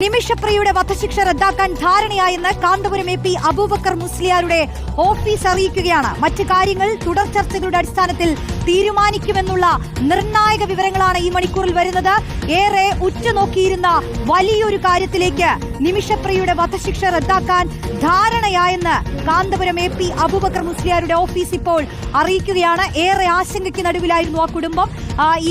നിമിഷപ്രിയയുടെ വധശിക്ഷ റദ്ദാക്കാൻ ധാരണയായെന്ന് കാന്തപുരം എ പി അബൂബക്കർ മുസ്ലിയാരുടെ ഓഫീസ് അറിയിക്കുകയാണ്. മറ്റ് കാര്യങ്ങൾ തുടർ ചർച്ചകളുടെ അടിസ്ഥാനത്തിൽ തീരുമാനിക്കുമെന്നുള്ള നിർണായക വിവരങ്ങളാണ് ഈ മണിക്കൂറിൽ വരുന്നത്. ഏറെ ഉറ്റുനോക്കിയിരുന്ന വലിയൊരു കാര്യത്തിലേക്ക് നിമിഷപ്രിയയുടെ വധശിക്ഷ റദ്ദാക്കാൻ ധാരണയായെന്ന് കാന്തപുരം എ പി അബൂബക്കർ മുസ്ലിയാരുടെ ഓഫീസ് ഇപ്പോൾ അറിയിക്കുകയാണ്. ഏറെ ആശങ്കയ്ക്ക് നടുവിലായിരുന്നു ആ കുടുംബം.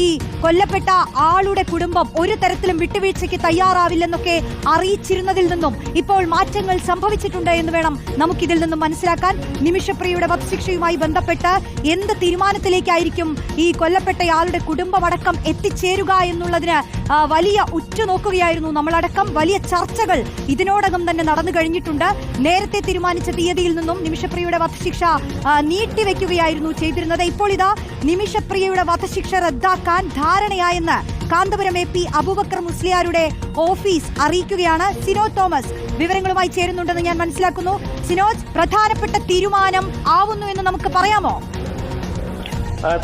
ഈ കൊല്ലപ്പെട്ട ആളുടെ കുടുംബം ഒരു തരത്തിലും വിട്ടുവീഴ്ചയ്ക്ക് തയ്യാറാവില്ലെന്നൊക്കെ അറിയിച്ചിരുന്നതിൽ നിന്നും ഇപ്പോൾ മാറ്റങ്ങൾ സംഭവിച്ചിട്ടുണ്ട് എന്ന് വേണം നമുക്കിതിൽ നിന്നും മനസ്സിലാക്കാൻ. നിമിഷപ്രിയയുടെ വധശിക്ഷയുമായി ബന്ധപ്പെട്ട് എന്ത് തീരുമാനത്തിലേക്കായിരിക്കും ഈ കൊല്ലപ്പെട്ടയാളുടെ കുടുംബമടക്കം എത്തിച്ചേരുക എന്നുള്ളതിന് വലിയ ഉറ്റുനോക്കുകയായിരുന്നു നമ്മളടക്കം. വലിയ ചർച്ചകൾ ഇതിനോടകം തന്നെ നടന്നു കഴിഞ്ഞിട്ടുണ്ട്. നേരത്തെ തീരുമാനിച്ച തീയതിയിൽ നിന്നും നിമിഷപ്രിയയുടെ വധശിക്ഷ നീട്ടിവെക്കുകയായിരുന്നു ചെയ്തിരുന്നത്. ഇപ്പോൾ ഇതാ നിമിഷപ്രിയയുടെ വധശിക്ഷ റദ്ദാക്കാൻ ധാരണയായെന്ന് കാന്തപുരം എ പി അബൂബക്കർ മുസ്ലിയാരുടെ ഓഫീസ് അറിയിക്കുകയാണ്. സിനോജ് തോമസ് വിവരങ്ങളുമായി ചേരുന്നുണ്ടെന്ന് ഞാൻ മനസ്സിലാക്കുന്നു. സിനോജ്, പ്രധാനപ്പെട്ട തീരുമാനം ആവുന്നു എന്ന് നമുക്ക് പറയാമോ?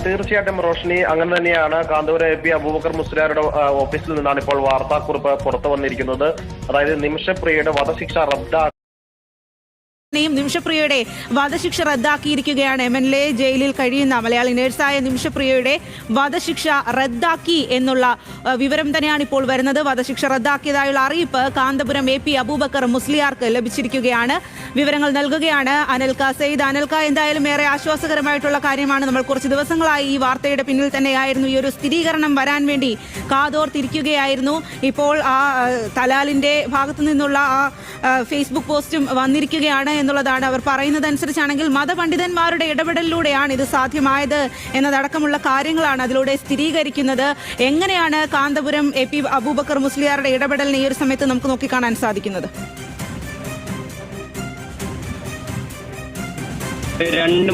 തീർച്ചയായിട്ടും റോഷ്നി, അങ്ങനെ തന്നെയാണ്. കാന്തപുരം എ പി അബൂബക്കർ മുസ്ലിയാരുടെ ഓഫീസിൽ നിന്നാണ് ഇപ്പോൾ വാർത്താക്കുറിപ്പ് പുറത്തു വന്നിരിക്കുന്നത്. അതായത് നിമിഷപ്രിയയുടെ വധശിക്ഷ നിമിഷപ്രിയയുടെ വധശിക്ഷ റദ്ദാക്കിയിരിക്കുകയാണ്. MNLA ജയിലിൽ കഴിയുന്ന മലയാളി നഴ്സായ നിമിഷപ്രിയയുടെ വധശിക്ഷ റദ്ദാക്കി എന്നുള്ള വിവരം തന്നെയാണ് ഇപ്പോൾ വരുന്നത്. വധശിക്ഷ റദ്ദാക്കിയതായുള്ള അറിയിപ്പ് കാന്തപുരം എ പി അബൂബക്കർ മുസ്ലിയാർക്ക് ലഭിച്ചിരിക്കുകയാണ്. വിവരങ്ങൾ നൽകുകയാണ് അനൽക സെയ്ദ്. അനൽക, എന്തായാലും ഏറെ ആശ്വാസകരമായിട്ടുള്ള കാര്യമാണ്. നമ്മൾ കുറച്ച് ദിവസങ്ങളായി ഈ വാർത്തയുടെ പിന്നിൽ തന്നെയായിരുന്നു. ഈ ഒരു സ്ഥിരീകരണം വരാൻ വേണ്ടി കാതോർത്തിരിക്കുകയായിരുന്നു. ഇപ്പോൾ ആ തലാലിന്റെ ഭാഗത്തു നിന്നുള്ള ആ ഫേസ്ബുക്ക് പോസ്റ്റും വന്നിരിക്കുകയാണ് എന്നുള്ളതാണ്. അവർ പറയുന്നതനുസരിച്ചാണെങ്കിൽ മതപണ്ഡിതന്മാരുടെ ഇടപെടലിലൂടെയാണ് ഇത് സാധ്യമായത് എന്നതടക്കമുള്ള കാര്യങ്ങളാണ് അതിലൂടെ സ്ഥിരീകരിക്കുന്നത്. എങ്ങനെയാണ് കാന്തപുരം എ പി അബൂബക്കർ മുസ്ലിയാരുടെ ഇടപെടലിനെ ഈ ഒരു സമയത്ത് നമുക്ക് നോക്കിക്കാണാൻ സാധിക്കുന്നത്?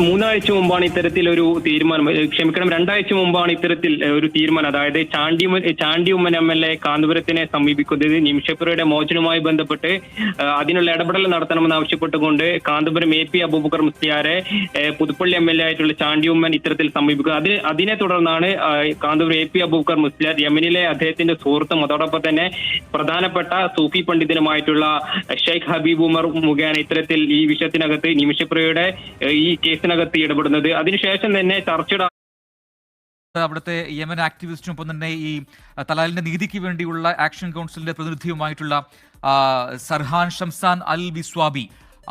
മൂന്നാഴ്ച മുമ്പാണ് ഇത്തരത്തിൽ ഒരു തീരുമാനം, രണ്ടാഴ്ച മുമ്പാണ് ഇത്തരത്തിൽ ഒരു തീരുമാനം. അതായത് ചാണ്ടി ഉമ്മൻ MLA കാന്തപുരത്തിനെ സമീപിക്കുന്നത് നിമിഷപ്രിയയുടെ മോചനവുമായി ബന്ധപ്പെട്ട് അതിനുള്ള ഇടപെടൽ നടത്തണമെന്ന് ആവശ്യപ്പെട്ടുകൊണ്ട് കാന്തപുരം എ പി അബൂബക്കർ മുസ്ലിയാരെ പുതുപ്പള്ളി MLA ആയിട്ടുള്ള ചാണ്ടി ഉമ്മൻ ഇത്തരത്തിൽ സമീപിക്കുന്നത്. അതിനെ തുടർന്നാണ് കാന്തപുരം എ പി അബൂബക്കർ മുസ്ലിയാർ യമനിലെ അദ്ദേഹത്തിന്റെ സുഹൃത്തും അതോടൊപ്പം തന്നെ പ്രധാനപ്പെട്ട സൂഫി പണ്ഡിതനുമായിട്ടുള്ള ഷെയ്ഖ് ഹബീബ് ഉമർ മുഖേന ഇത്തരത്തിൽ ഈ വിഷയത്തിനകത്ത് നിമിഷപ്രിയയുടെ ഈ കേസിനകത്ത് ഇടപെടുന്നത്. അതിനുശേഷം തന്നെ ചർച്ചയുടെ അവിടുത്തെ യമൻ ആക്ടിവിസ്റ്റും ഒപ്പം തന്നെ ഈ തലാലിന്റെ നീതിക്ക് വേണ്ടിയുള്ള ആക്ഷൻ കൗൺസിലിന്റെ പ്രതിനിധിയുമായിട്ടുള്ള സർഹാൻ ഷംസാൻ അൽ ബിസ്വാബി,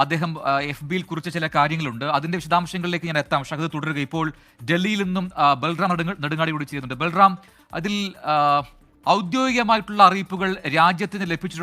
അദ്ദേഹം FBയിൽ കുറിച്ച ചില കാര്യങ്ങളുണ്ട്. അതിന്റെ വിശദാംശങ്ങളിലേക്ക് ഞാൻ എത്താം. ഷഹദ് തുടരുക. ഇപ്പോൾ ഡൽഹിയിൽ നിന്നും ബൽറാം നെടുങ്ങാടി കൂടി ചെയ്യുന്നുണ്ട്. ബൽറാം, അതിൽ ഔദ്യോഗികമായിട്ടുള്ള അറിയിപ്പുകൾ രാജ്യത്തിന് ലഭിച്ചിട്ടുണ്ട്.